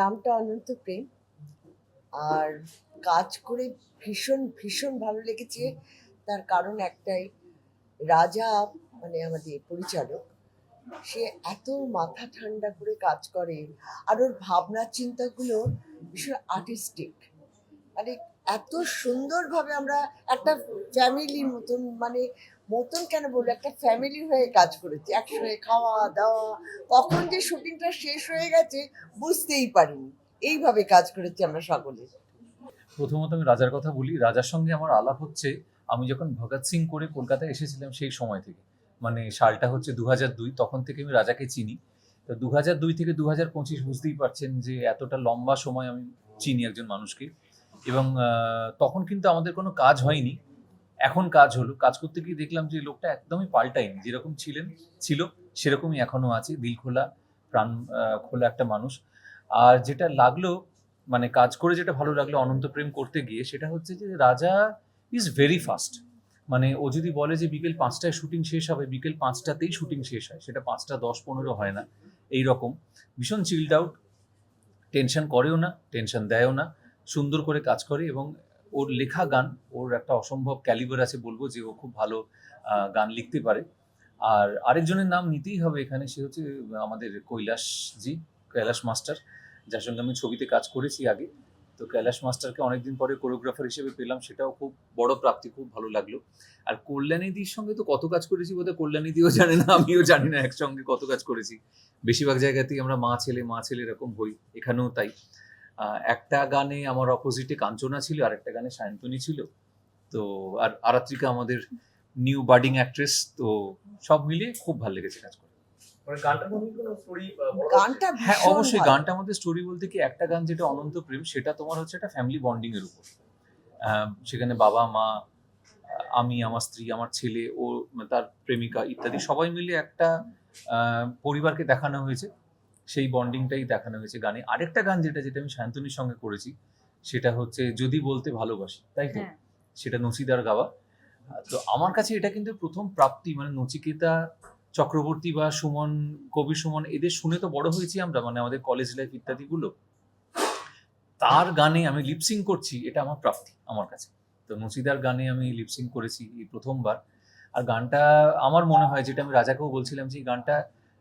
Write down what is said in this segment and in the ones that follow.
নামটা অনন্ত প্রেম, আর কাজ করে ভীষণ ভীষণ ভালো লেগেছে। তার কারণ একটাই, রাজা মানে আমাদের পরিচালক, সে এত মাথা ঠান্ডা করে কাজ করে, আর ওর ভাবনা চিন্তাগুলো ভীষণ আর্টিস্টিক। মানে এত সুন্দরভাবে আমরা একটা ফ্যামিলির মতন, মানে মতন কেন বলবো, একটা ফ্যামিলি হয়ে কাজ করেছি, একসঙ্গে খাওয়া দাওয়া, কখন যে শুটিংটা শেষ হয়ে গেছে বুঝতেই পারিনি। এইভাবে কাজ করেছি আমরা সকলে। প্রথমত আমি রাজার কথা বলি। রাজার সঙ্গে আমার আলাপ হচ্ছে আমি যখন ভগৎ সিং করে কলকাতায় এসেছিলাম সেই সময় থেকে, মানে সালটা হচ্ছে 2002, তখন থেকে আমি রাজাকে চিনি। তো 2002 থেকে 2025 বুঝতেই পারছেন যে এতটা লম্বা সময় আমি চিনি একজন মানুষকে। এবং তখন কিন্তু আমাদের কোনো কাজ হয়নি, এখন কাজ হলো। কাজ করতে গিয়ে দেখলাম যে লোকটা একদমই পাল্টায়নি, যেরকম ছিল সেরকমই এখনো আছে, দিল খোলা প্রাণ খোলা একটা মানুষ। আর যেটা লাগলো, মানে কাজ করে যেটা ভালো লাগলো অনন্ত প্রেম করতে গিয়ে, সেটা হচ্ছে যে রাজা ইজ ভেরি ফাস্ট। মানে ও যদি বলে যে বিকেল 5টায় শুটিং শেষ হবে, বিকেল 5টাতেই শুটিং শেষ হয়, সেটা 5টা 10-15 হয় না। এইরকম ভীষণ চিলড আউট, টেনশন করেও না, টেনশন দেয়ও না, সুন্দর করে কাজ করে। এবং ওর লেখা গান, ওর একটা অসম্ভব ক্যালিবার আছে, বলবো যে ও খুব ভালো গান লিখতে পারে। আর আরেকজনের নাম নিতেই হবে এখানে, সে হচ্ছে আমাদের কৈলাস মাস্টার, যার সঙ্গে আমি ছবিতে কাজ করেছি আগে। তো কৈলাস মাস্টারকে অনেকদিন পরে কোরিওগ্রাফার হিসেবে পেলাম, সেটাও খুব বড় প্রাপ্তি, খুব ভালো লাগলো। আর কল্যাণীদির সঙ্গে তো কত কাজ করেছি, বোধহয় কল্যাণীদিও জানে না, আমিও জানি না একসঙ্গে কত কাজ করেছি। বেশিরভাগ জায়গাতেই আমরা মা ছেলে এরকম হই, এখানেও তাই। একটা গানে আমার অপোজিটে কাঞ্চনা ছিল, আর একটা গানে সায়ন্তনী ছিল। তো আর আরাত্রিকা আমাদের নিউ বাডিং অ্যাক্ট্রেস। তো সব মিলিয়ে খুব ভালো লেগেছে কাজ করে। গানটা হ্যাঁ অবশ্যই, গানটার মধ্যে স্টোরি বলতে কি, একটা গান যেটা অনন্ত প্রেম, সেটা তোমার হচ্ছে একটা ফ্যামিলি বন্ডিং এর উপর। সেখানে বাবা মা, আমি, আমার স্ত্রী, আমার ছেলে, ও তার প্রেমিকা ইত্যাদি সবাই মিলে একটা পরিবারকে দেখানো হয়েছে, সেই বন্ডিংটাই দেখানো হয়েছে গানে। আরেকটা গান যেটা আমি শান্তনুর সঙ্গে করেছি, সেটা হচ্ছে যদি বলতে ভালোবাসি, তাই তো? সেটা নচিদার গাওয়া। তো আমার কাছে এটা কিন্তু প্রথম প্রাপ্তি, মানে নচিকেতা চক্রবর্তী বা সুমন, কবি সুমন, এদের শুনে তো বড় হয়েছি আমরা, মানে আমাদের কলেজ লাইফ ইত্যাদি গুলো। তার গানে আমি লিপসিং করছি, এটা আমার প্রাপ্তি আমার কাছে। তো নচিদার গানে আমি লিপসিং করেছি এই প্রথমবার। আর গানটা আমার মনে হয়, যেটা আমি রাজাকেও বলছিলাম, যে এই গানটা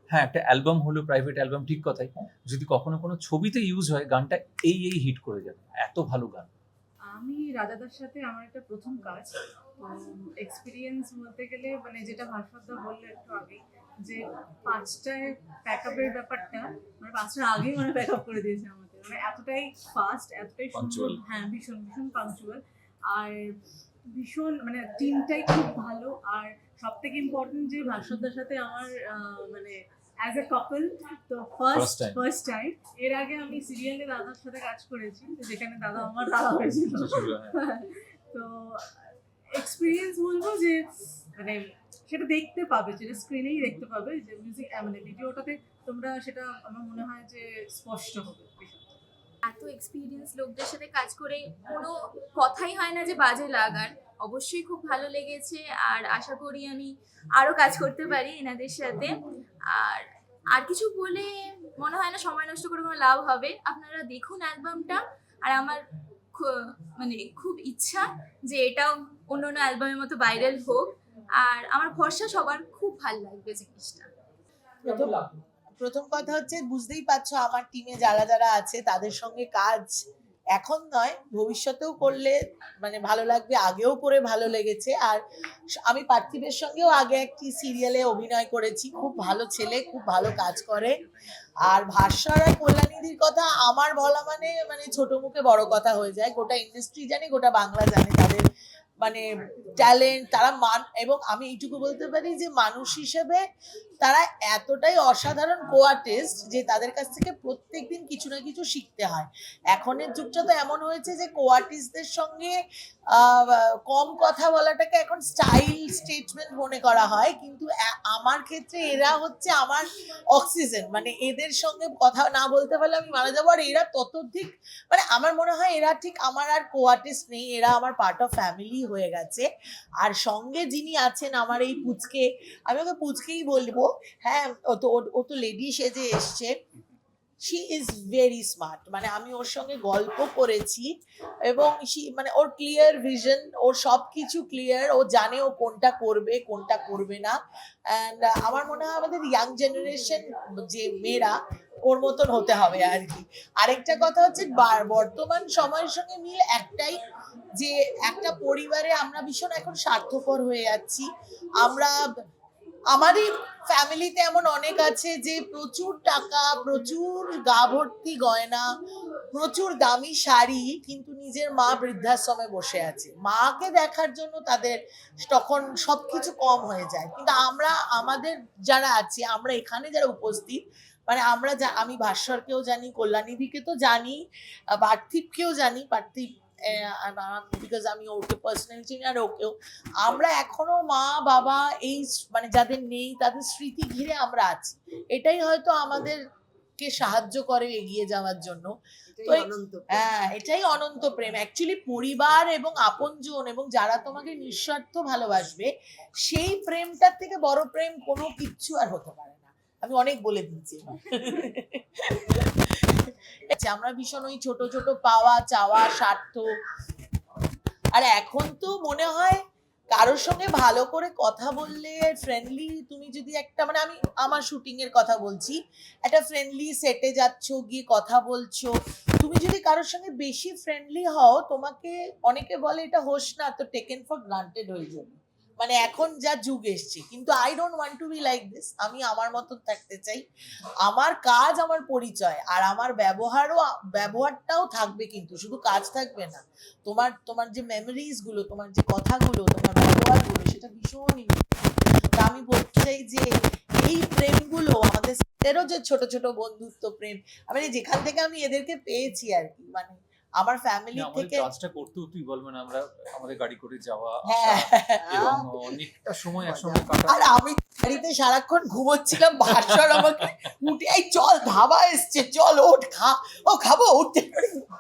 হ্যাঁ একটা অ্যালবাম হলো, প্রাইভেট অ্যালবাম, ঠিক কথাই, যদি কখনো কোনো ছবিতে ইউজ হয় গানটা এই হিট করে যাবে, এত ভালো গান। আমি রাজাদার সাথে আমার একটা প্রথম কাজ, এক্সপিরিয়েন্স বলতে গেলে, মানে যেটা ভাস্করদা বললো একটু আগে, যে 5টায় প্যাক আপের ব্যাপারটা, মানে 5টার আগেই মানে প্যাক আপ করে দিয়েছে আমাকে, মানে এতটাই ফাস্ট, এতটাই সুন্দর। হ্যাঁ, ভীষণ ভীষণ পাঞ্চুয়াল। আর ভীষণ, মানে টিমটাই খুব ভালো। আর সব থেকে ইম্পর্টেন্ট যে ভাস্করদার সাথে আমার মানে অ্যাজ এ কাপল। তো First time. First time. এর আগে আমি সিরিয়ালে দাদার সাথে কাজ করেছি, তো যেখানে দাদা আমার দাদা হয়েছিল। তো এক্সপিরিয়েন্স বলবো যে মানে সেটা দেখতে পাবে, যেটা স্ক্রিনেই দেখতে পাবে, যে মিউজিক মানে ভিডিওটাতে তোমরা সেটা আমার মনে হয় যে স্পষ্ট হবে বিষয়টা। এত এক্সপিরিয়েন্স লোকদের সাথে কাজ করে কোনো কথাই হয় না যে বাজে লাগার। অবশ্যই খুব ভালো লেগেছে, আর আশা করি আমি আরো কাজ করতে পারি এনাদের সাথে। আর আর কিছু বলে মনে হয় না সময় নষ্ট করে কোনো লাভ হবে। আপনারা দেখুন অ্যালবামটা, আর আমার মানে খুব ইচ্ছা যে এটাও অন্য অন্য অ্যালবামের মতো ভাইরাল হোক, আর আমার ভরসা সবার খুব ভালো লাগবে জিনিসটা। প্রথম কথা হচ্ছে, বুঝতেই পারছো আমার টিমে যারা যারা আছে তাদের সঙ্গে কাজ এখন নয় ভবিষ্যতেও করলে মানে ভালো লাগবে, আগেও করে ভালো লেগেছে। আর আমি পার্থিবের সঙ্গেও আগে একটি সিরিয়ালে অভিনয় করেছি, খুব ভালো ছেলে, খুব ভালো কাজ করে। আর ভাস্বর আর কল্যাণীদির কথা আমার বলা মানে মানে ছোট মুখে বড় কথা হয়ে যায়। গোটা ইন্ডাস্ট্রি জানে, গোটা বাংলা জানে তাদের মানে ট্যালেন্ট, তারা মান, এবং আমি এইটুকু বলতে পারি যে মানুষ হিসেবে তারা এতটাই অসাধারণ কো-আর্টিস্ট যে তাদের কাছ থেকে প্রত্যেকদিন কিছু না কিছু শিখতে হয়। এখনের যুগটা তো এমন হয়েছে যে কো-আর্টিস্টদের সঙ্গে কম কথা বলাটাকে এখন স্টাইল স্টেটমেন্ট মনে করা হয়, কিন্তু আমার ক্ষেত্রে এরা হচ্ছে আমার অক্সিজেন। মানে এদের সঙ্গে কথা না বলতে পারলে আমি মারা যাবো। আর এরা ততোধিক মানে আমার মনে হয় এরা ঠিক আমার আর কো-আর্টিস্ট নেই, এরা আমার পার্ট অফ ফ্যামিলি হয়ে গেছে। আর সঙ্গে যিনি আছেন আমার এই পুচকে, আমি ওকে পুচকেই বলবো। হ্যাঁ, ও তো লেডি সেজে এসছে। শি ইজ ভেরি স্মার্ট, মানে আমি ওর সঙ্গে গল্প করেছি এবং মানে ওর ক্লিয়ার ভিশন, ওর সব কিছু ক্লিয়ার, ও জানে ও কোনটা করবে কোনটা করবে না। অ্যান্ড আমার মনে হয় আমাদের ইয়াং জেনারেশন যে মেয়েরা ওর মতন হতে হবে আর কি। আরেকটা কথা হচ্ছে বর্তমান সময়ের সঙ্গে মিল একটাই, যে একটা পরিবারে আমরা ভীষণ এখন স্বার্থপর হয়ে যাচ্ছি। আমরা আমারই ফ্যামিলিতে এমন অনেক আছে যে প্রচুর টাকা, প্রচুর গা ভর্তি গয়না, প্রচুর দামি শাড়ি, কিন্তু নিজের মা বৃদ্ধাশ্রমে বসে আছে। মাকে দেখার জন্য তাদের তখন সবকিছু কম হয়ে যায়। কিন্তু আমরা আমাদের যারা আছি, আমরা এখানে যারা উপস্থিত, মানে আমরা আমি ভাস্বরকেও জানি, কল্যাণীদিকে তো জানি, পার্থিবকেও জানি, পার্থিব বিকজ আমি ওকে পার্সোনালি চিনি, আর ওকেও। আমরা এখনো মা বাবা এই মানে যাদের নেই তাদের স্মৃতি ঘিরে আমরা আছি। এটাই হয়তো আমাদেরকে সাহায্য করে এগিয়ে যাওয়ার জন্য। তো হ্যাঁ, এটাই অনন্ত প্রেম অ্যাকচুয়ালি। পরিবার এবং আপনজন এবং যারা তোমাকে নিঃস্বার্থ ভালোবাসবে, সেই প্রেমটার থেকে বড় প্রেম কোনো কিচ্ছু আর হতে পারে না। আমি অনেক বলে দিচ্ছি। আমরা ভীষণ ওই ছোট ছোট পাওয়া চাওয়া স্বার্থ। আর এখন তো মনে হয় কারোর সঙ্গে ভালো করে কথা বললে, ফ্রেন্ডলি, তুমি যদি একটা মানে আমি আমার শুটিং এর কথা বলছি, একটা ফ্রেন্ডলি সেটে যাচ্ছ, গিয়ে কথা বলছো, তুমি যদি কারোর সঙ্গে বেশি ফ্রেন্ডলি হও, তোমাকে অনেকে বলে এটা হোস না, তো টেকেন ফর গ্রান্টেড হয়ে যাবে। মানে এখন যা যুগ এসছে, কিন্তু I don't want to be like this. আমি আমার মতন থাকতে চাই। আমার কাজ আমার পরিচয়, আর আমার ব্যবহারটাও থাকবে, কিন্তু শুধু কাজ থাকবে না। তোমার যে মেমোরিজ গুলো, তোমার যে কথাগুলো, তোমার ব্যবহারগুলো, সেটা ভীষণ ইম্পর্টেন্ট। আমি বলতে চাই যে এই প্রেমগুলো আমাদের এরও যে ছোট ছোট বন্ধুত্ব প্রেম, মানে যেখান থেকে আমি এদেরকে পেয়েছি আর কি, মানে আমার ফ্যামিলি থেকে। কাজটা করতেও তুই বলবে না, আমরা আমাদের গাড়ি করে যাওয়া হ্যাঁ, এবং অনেকটা সময় একসঙ্গে কাটা। আর আমি গাড়িতে সারাক্ষণ ঘুমোচ্ছিলাম, ভাস্বর আমাকে উঠে এই চল ধাবা এসছে, চল ওঠ খাবো, উঠতে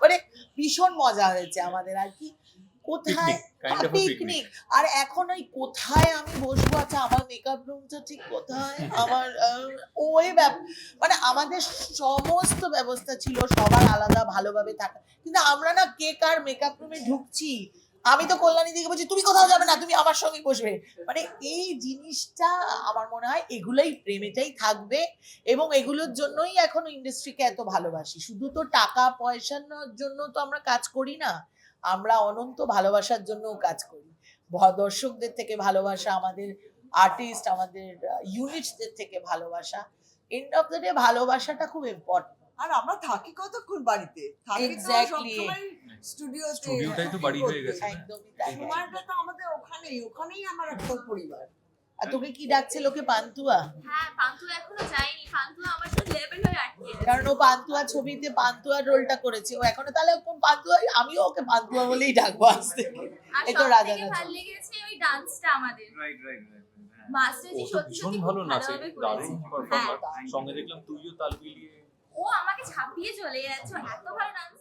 মানে ভীষণ মজা হয়েছে আমাদের আর কি। কোথায় পিকনিক, আর এখন ওই কোথায় আমি বসবো, আচ্ছা আমার মেকআপ রুমটা ঠিক কোথায়, আমার ওই মানে আমাদের সমস্ত ব্যবস্থা ছিল সবার আলাদা ভালোভাবে থাকা, কিন্তু আমরা না কে কার মেকআপ রুমে ঢুকছি। আমি তো কল্যাণী দিকে বলছি তুমি কোথাও যাবে না, তুমি আমার সঙ্গে বসবে। মানে এই জিনিসটা আমার মনে হয় এগুলোই প্রেমেটাই থাকবে, এবং এগুলোর জন্যই এখন ইন্ডাস্ট্রিকে এত ভালোবাসি। শুধু তো টাকা পয়সার জন্য তো আমরা কাজ করি না, আমরা অনন্ত ভালোবাসার জন্যও কাজ করি। দর্শকদের থেকে ভালোবাসা, আমাদের আর্টিস্ট, আমাদের ইউনিটসদের থেকে ভালোবাসা। এন্ড অফ দ্য ডে ভালোবাসাটা খুব ইম্পর্টেন্ট। আর আমরা থাকি কতক্ষণ বাড়িতে, থাকি তো Exactly. সবসময় স্টুডিওতে। স্টুডিওটাই তো বাড়ি হয়ে গেছে। একদমই তাই। সময়টা তো আমাদের ওখানেই আমার একটা পরিবার। আর তোকে কি ডাকছে লোকে পান্তুয়া? হ্যাঁ, পান্তুয়া এখনো যায়নি, পান্তুয়া আমার তো লেভেল হয়ে আটকে আছে। কারণ ও পান্তুয়া ছবিতে পান্তুয়ার রোলটা করেছে, ও এখনো তাহলে কোন পান্তুয়া, আমিও ওকে পান্তুয়া বলেই ডাকবো আজ থেকে। আর এই তো সব রাজা থেকে নাচ। ভালো লেগেছে ওই ডান্সটা আমাদের, রাইট রাইট রাইট মাস্টারজি ও তো সত্যি ভীষণ সত্যি ভালো খুব নাচে, ভালোভাবে দারুণ করেছে। পারফর্মার। হ্যাঁ। সঙ্গে দেখলাম তুইও তাল মিলিয়ে। ও আমাকে ছাপিয়ে চলে যাচ্ছে, ও এত ভালো ডান্স